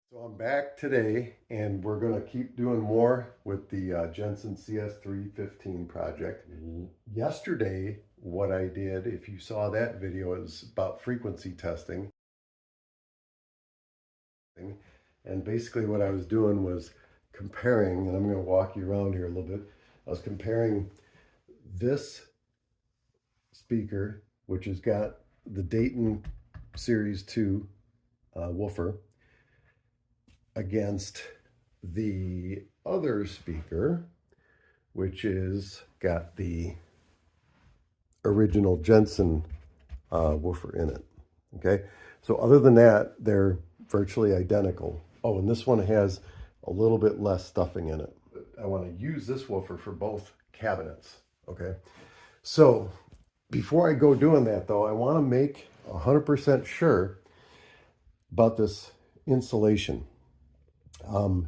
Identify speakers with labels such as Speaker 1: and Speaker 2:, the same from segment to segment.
Speaker 1: So I'm back today and we're going to keep doing more with the Jensen CS315 project. Yesterday, what I did, if you saw that video, is about frequency testing. And basically what I was doing was comparing, and I'm going to walk you around here a little bit. I was comparing this speaker, which has got the Dayton Series 2 woofer, against the other speaker, which is got the original Jensen woofer in it. Okay, so other than that, they're virtually identical. Oh, and this one has a little bit less stuffing in it. I want to use this woofer for both cabinets. Okay, so before I go doing that though, I want to make 100% sure about this insulation.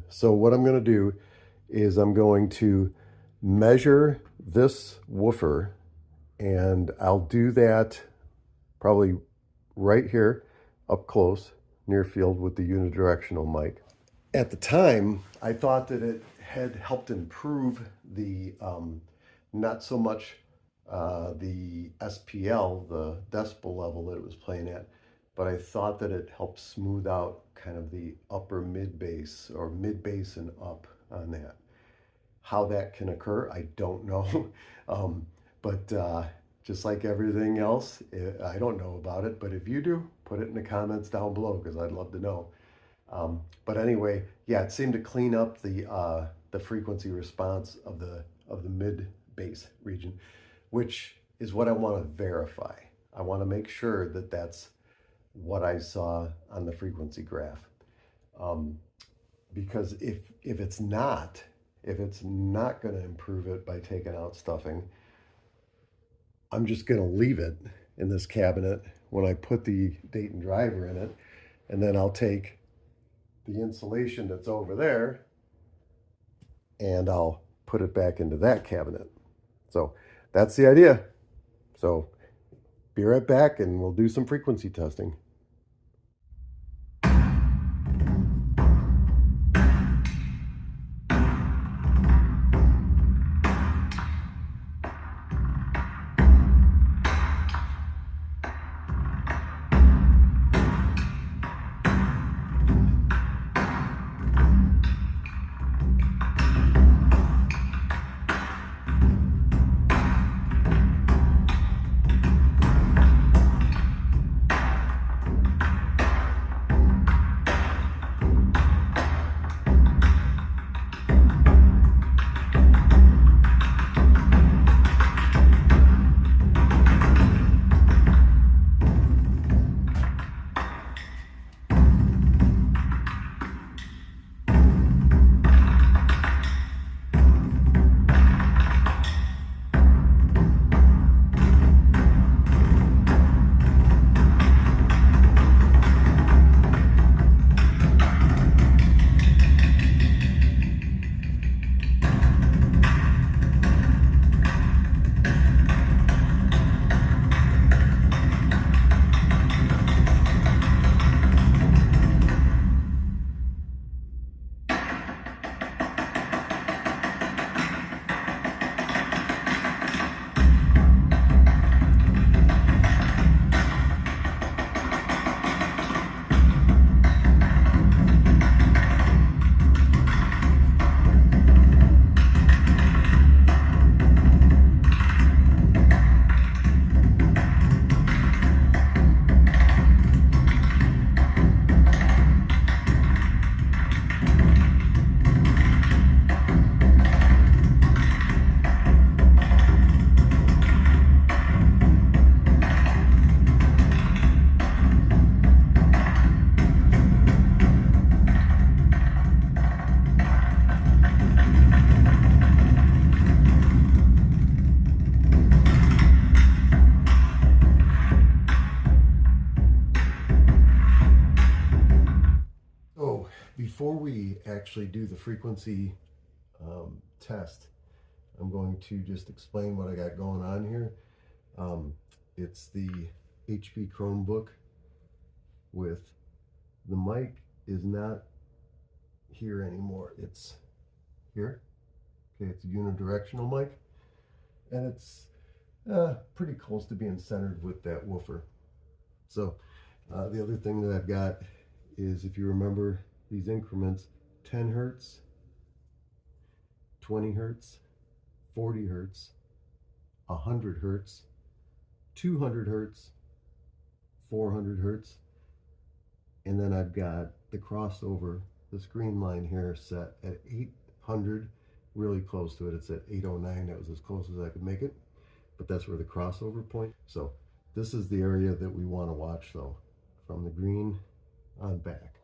Speaker 1: So what I'm going to do is I'm going to measure this woofer, and I'll do that probably right here up close near field with the unidirectional mic. At the time, I thought that it had helped improve the not so much the SPL, the decibel level that it was playing at, but I thought that it helped smooth out kind of the upper mid bass or mid bass and up on that. How that can occur, I don't know. But just like everything else, I don't know about it. But if you do, put it in the comments down below because I'd love to know. But anyway, yeah, it seemed to clean up the frequency response of the mid bass region, which is what I want to verify. I want to make sure that that's what I saw on the frequency graph. Because if it's not going to improve it by taking out stuffing, I'm just going to leave it in this cabinet when I put the Dayton driver in it, and then I'll take the insulation that's over there and I'll put it back into that cabinet. So that's the idea. So be right back and we'll do some frequency testing. Before we actually do the frequency test, I'm going to just explain what I got going on here. It's the HP Chromebook with the mic is not here anymore. It's here. Okay, it's a unidirectional mic, and it's pretty close to being centered with that woofer. So the other thing that I've got is, if you remember these increments, 10 hertz, 20 hertz, 40 hertz, 100 hertz, 200 hertz, 400 hertz, and then I've got the crossover, this green line here, set at 800, really close to it. It's at 809. That was as close as I could make it, but that's where the crossover point. So this is the area that we want to watch, though, from the green on back.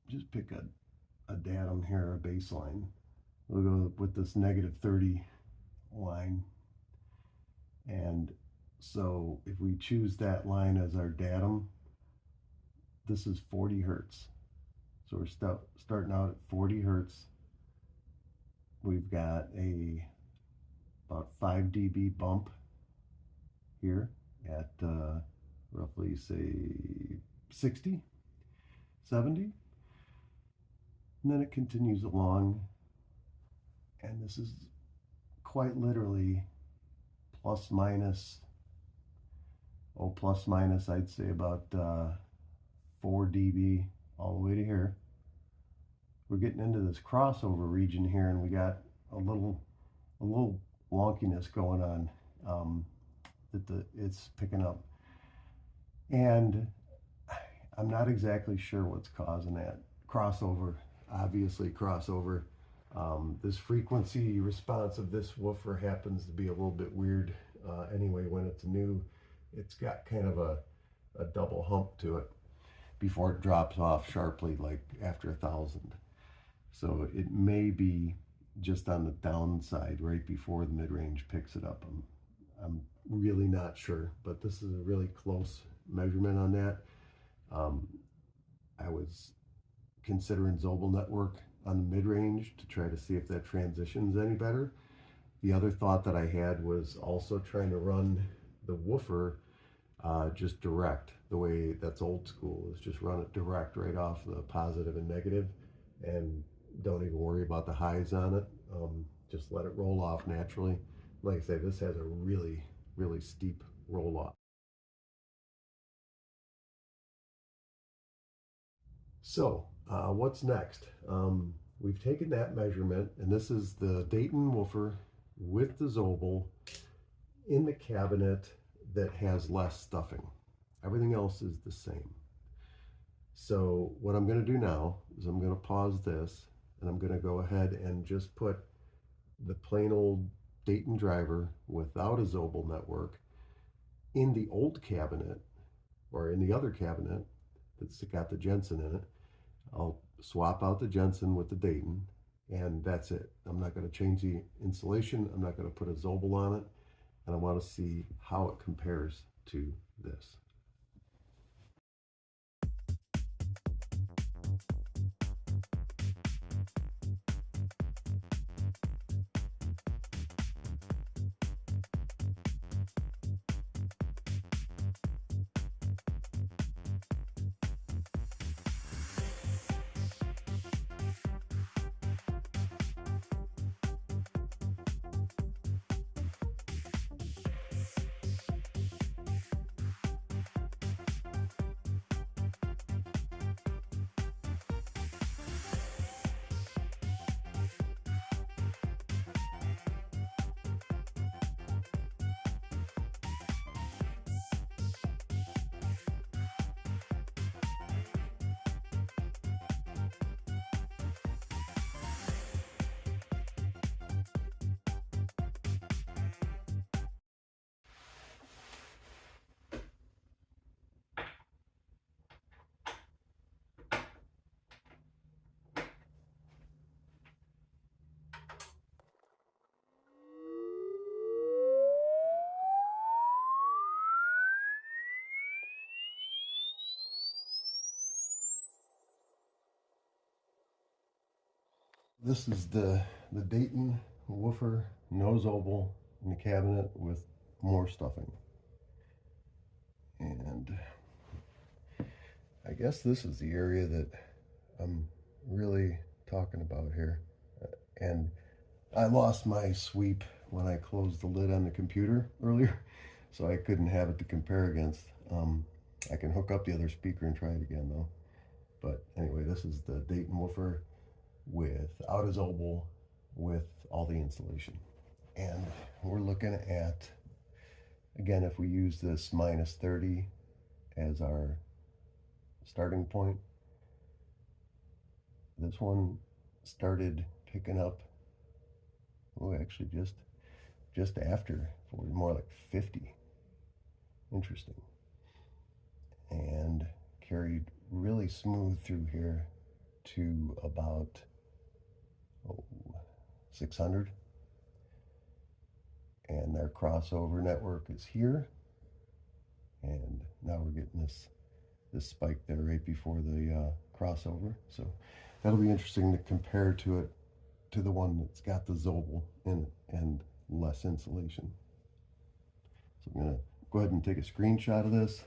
Speaker 1: Just pick a datum here, a baseline. We'll go with this -30 line. And so if we choose that line as our datum, this is 40 hertz. So we're starting out at 40 hertz. We've got about 5 dB bump here at roughly, say, 60, 70. And then it continues along, and this is quite literally plus minus I'd say about 4 dB all the way to here. We're getting into this crossover region here, and we got a little wonkiness going on that it's picking up, and I'm not exactly sure what's causing that crossover. Obviously crossover. This frequency response of this woofer happens to be a little bit weird anyway. When it's new, it's got kind of a double hump to it before it drops off sharply, like after 1,000. So it may be just on the downside right before the mid-range picks it up. I'm really not sure, but this is a really close measurement on that. I was considering Zobel Network on the mid-range to try to see if that transitions any better. The other thought that I had was also trying to run the woofer just direct, the way that's old school, is just run it direct right off the positive and negative, and don't even worry about the highs on it. Just let it roll off naturally. Like I say, this has a really, really steep roll off. So what's next? We've taken that measurement, and this is the Dayton Woofer with the Zobel in the cabinet that has less stuffing. Everything else is the same. So what I'm going to do now is I'm going to pause this, and I'm going to go ahead and just put the plain old Dayton driver without a Zobel network in the old cabinet, or in the other cabinet that's got the Jensen in it. I'll swap out the Jensen with the Dayton, and that's it. I'm not going to change the insulation. I'm not going to put a Zobel on it, and I want to see how it compares to this. This is the Dayton Woofer, no Zobel, in the cabinet with more stuffing. And I guess this is the area that I'm really talking about here. And I lost my sweep when I closed the lid on the computer earlier, so I couldn't have it to compare against. I can hook up the other speaker and try it again though. But anyway, this is the Dayton Woofer without a Zobel with all the insulation. And we're looking at, again, if we use this -30 as our starting point, this one started picking up, oh, actually just after 40, more like 50. Interesting. And carried really smooth through here to about 600. And their crossover network is here. And now we're getting this spike there right before the crossover. So that'll be interesting to compare to the one that's got the Zobel in it and less insulation. So I'm gonna go ahead and take a screenshot of this.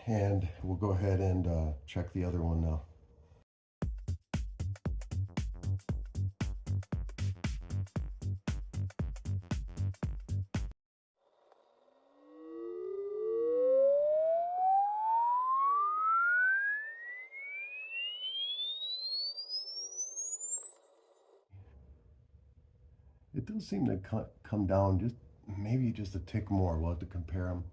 Speaker 1: And we'll go ahead and check the other one now. It does seem to come down just maybe just a tick more. We'll have to compare them.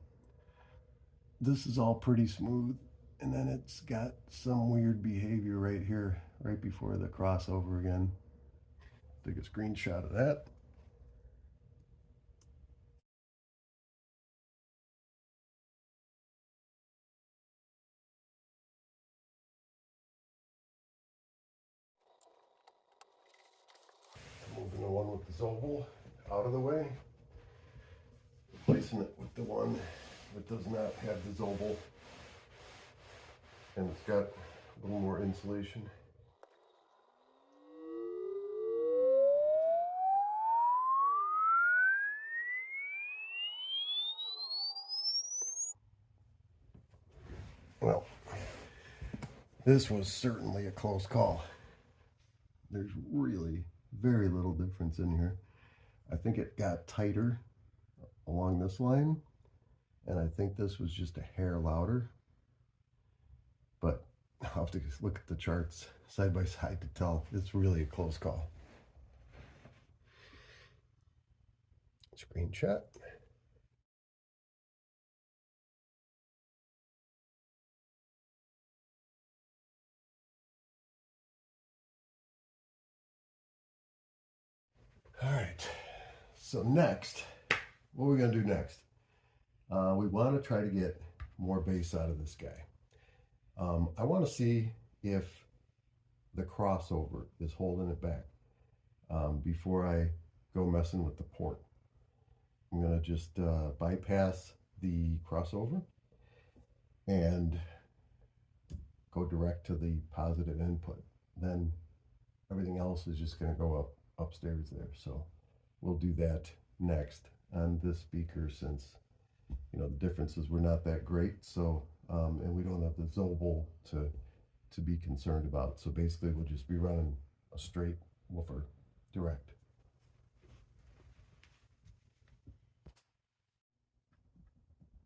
Speaker 1: This is all pretty smooth, and then it's got some weird behavior right here, right before the crossover again. Take a screenshot of that. Moving the one with the Zobel out of the way, replacing it with the one that does not have the Zobel, and it's got a little more insulation. Well, this was certainly a close call. There's really very little difference in here. I think it got tighter along this line, and I think this was just a hair louder, but I'll have to look at the charts side by side to tell. It's really a close call. Screenshot. All right, so next, what are we gonna do next? We wanna try to get more bass out of this guy. I wanna see if the crossover is holding it back before I go messing with the port. I'm gonna just bypass the crossover and go direct to the positive input. Then everything else is just gonna go upstairs there. So we'll do that next on this speaker, since you know the differences were not that great. So and we don't have the Zobel to be concerned about. So basically we'll just be running a straight woofer direct.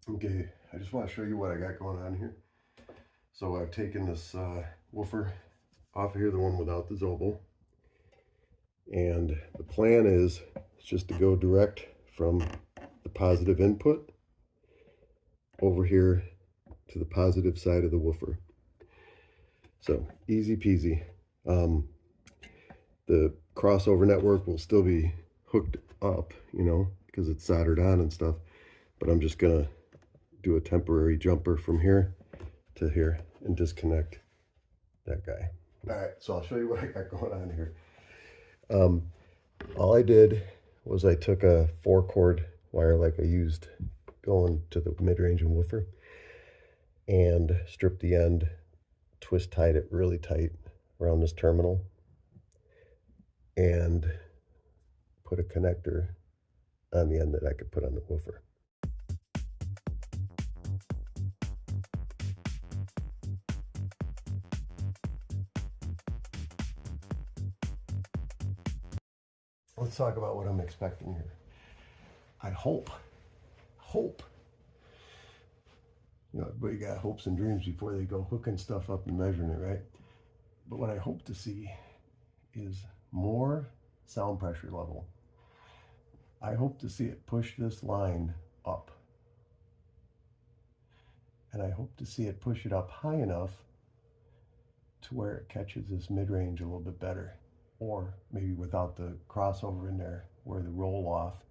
Speaker 1: Okay, I just want to show you what I got going on here. So I've taken this woofer off of here, the one without the Zobel. And the plan is just to go direct from the positive input over here to the positive side of the woofer. So easy peasy. The crossover network will still be hooked up, you know, because it's soldered on and stuff. But I'm just gonna do a temporary jumper from here to here and disconnect that guy. All right, so I'll show you what I got going on here. All I did was I took a 4-cord wire like I used going to the mid-range and woofer and stripped the end, twist tied it really tight around this terminal, and put a connector on the end that I could put on the woofer. Let's talk about what I'm expecting here. I hope, you know, everybody got hopes and dreams before they go hooking stuff up and measuring it, right? But what I hope to see is more sound pressure level. I hope to see it push this line up. And I hope to see it push it up high enough to where it catches this mid-range a little bit better. Or maybe without the crossover in there, where the roll-off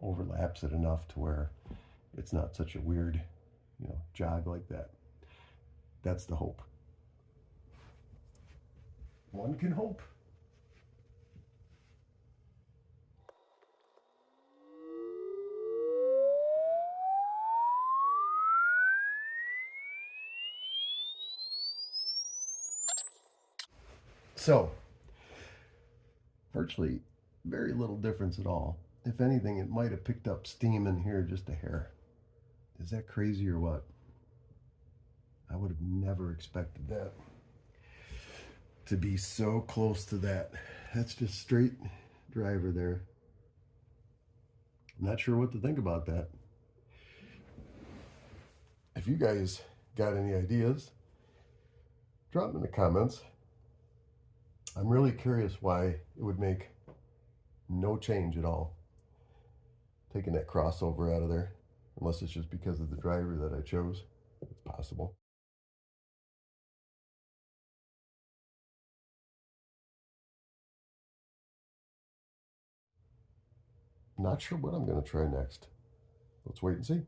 Speaker 1: overlaps it enough to where it's not such a weird, you know, jog like that. That's the hope. One can hope. So, virtually very little difference at all. If anything, it might have picked up steam in here just a hair. Is that crazy or what? I would have never expected that to be so close to that. That's just straight driver there. I'm not sure what to think about that. If you guys got any ideas, drop them in the comments. I'm really curious why it would make no change at all taking that crossover out of there, unless it's just because of the driver that I chose. It's possible. Not sure what I'm going to try next. Let's wait and see.